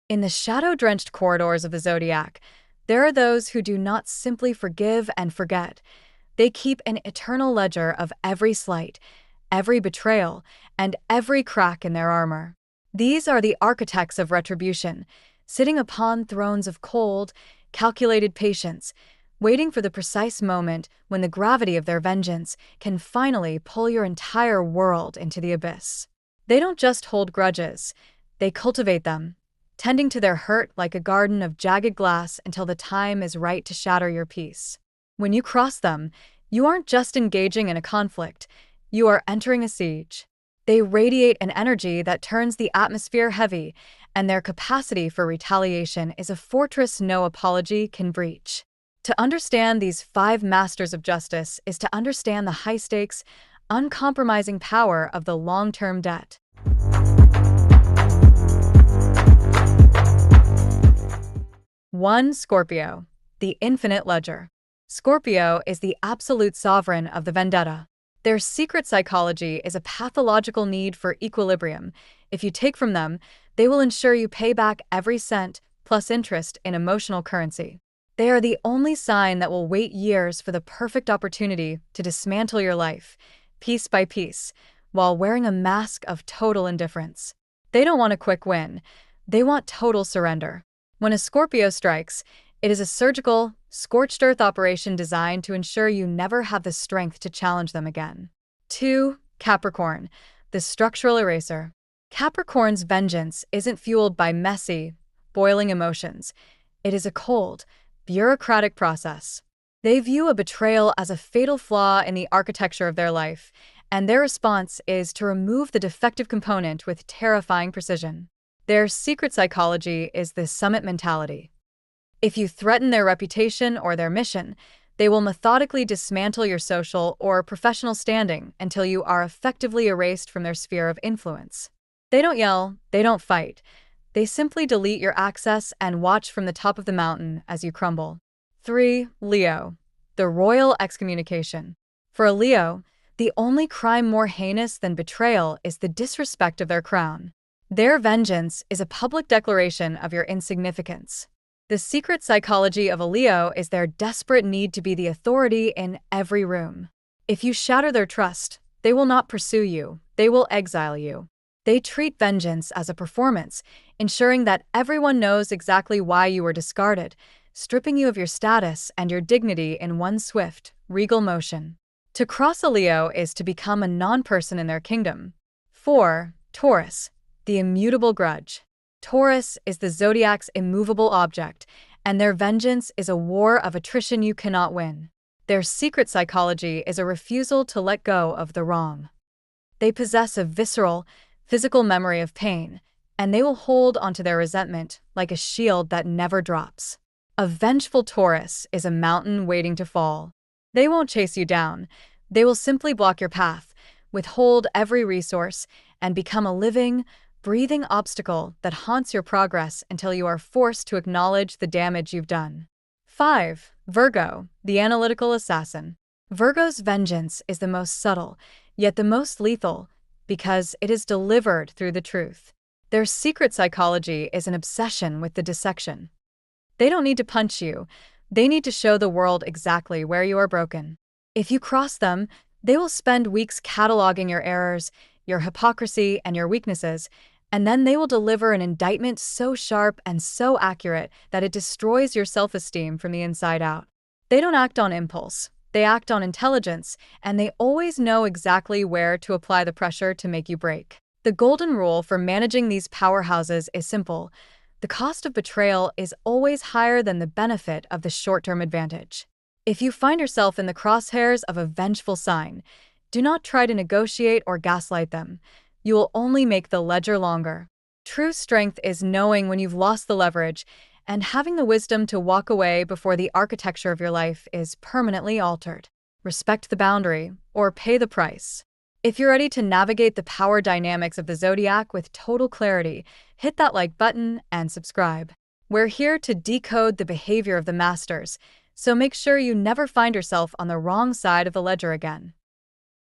In the shadow-drenched corridors of the zodiac, there are those who do not simply forgive and forget. They keep an eternal ledger of every slight, every betrayal, and every crack in their armor. These are the architects of retribution, sitting upon thrones of cold, calculated patience, waiting for the precise moment when the gravity of their vengeance can finally pull your entire world into the abyss. They don't just hold grudges, they cultivate them, tending to their hurt like a garden of jagged glass until the time is right to shatter your peace. When you cross them, you aren't just engaging in a conflict, you are entering a siege. They radiate an energy that turns the atmosphere heavy, and their capacity for retaliation is a fortress no apology can breach. To understand these five masters of justice is to understand the high-stakes, uncompromising power of the long-term debt. 1. Scorpio, the infinite ledger. Scorpio is the absolute sovereign of the vendetta. Their secret psychology is a pathological need for equilibrium. If you take from them, they will ensure you pay back every cent, plus interest in emotional currency. They are the only sign that will wait years for the perfect opportunity to dismantle your life, piece by piece, while wearing a mask of total indifference. They don't want a quick win. They want total surrender. When a Scorpio strikes, it is a surgical, scorched earth operation designed to ensure you never have the strength to challenge them again. 2. Capricorn, the structural eraser. Capricorn's vengeance isn't fueled by messy, boiling emotions. It is a cold, bureaucratic process. They view a betrayal as a fatal flaw in the architecture of their life, and their response is to remove the defective component with terrifying precision. Their secret psychology is the summit mentality. If you threaten their reputation or their mission, they will methodically dismantle your social or professional standing until you are effectively erased from their sphere of influence. They don't yell, they don't fight. They simply delete your access and watch from the top of the mountain as you crumble. 3. Leo, the royal excommunication. For a Leo, the only crime more heinous than betrayal is the disrespect of their crown. Their vengeance is a public declaration of your insignificance. The secret psychology of a Leo is their desperate need to be the authority in every room. If you shatter their trust, they will not pursue you, they will exile you. They treat vengeance as a performance, ensuring that everyone knows exactly why you were discarded, stripping you of your status and your dignity in one swift, regal motion. To cross a Leo is to become a non-person in their kingdom. 4. Taurus, the immutable grudge. Taurus is the zodiac's immovable object, and their vengeance is a war of attrition you cannot win. Their secret psychology is a refusal to let go of the wrong. They possess a visceral, physical memory of pain, and they will hold onto their resentment like a shield that never drops. A vengeful Taurus is a mountain waiting to fall. They won't chase you down. They will simply block your path, withhold every resource, and become a living, breathing obstacle that haunts your progress until you are forced to acknowledge the damage you've done. 5. Virgo, the analytical assassin. Virgo's vengeance is the most subtle, yet the most lethal, because it is delivered through the truth. Their secret psychology is an obsession with the dissection. They don't need to punch you, they need to show the world exactly where you are broken. If you cross them, they will spend weeks cataloging your errors, your hypocrisy, and your weaknesses, and then they will deliver an indictment so sharp and so accurate that it destroys your self-esteem from the inside out. They don't act on impulse, they act on intelligence, and they always know exactly where to apply the pressure to make you break. The golden rule for managing these powerhouses is simple. The cost of betrayal is always higher than the benefit of the short-term advantage. If you find yourself in the crosshairs of a vengeful sign, do not try to negotiate or gaslight them. You will only make the ledger longer. True strength is knowing when you've lost the leverage and having the wisdom to walk away before the architecture of your life is permanently altered. Respect the boundary or pay the price. If you're ready to navigate the power dynamics of the zodiac with total clarity, hit that like button and subscribe. We're here to decode the behavior of the masters, so make sure you never find yourself on the wrong side of the ledger again.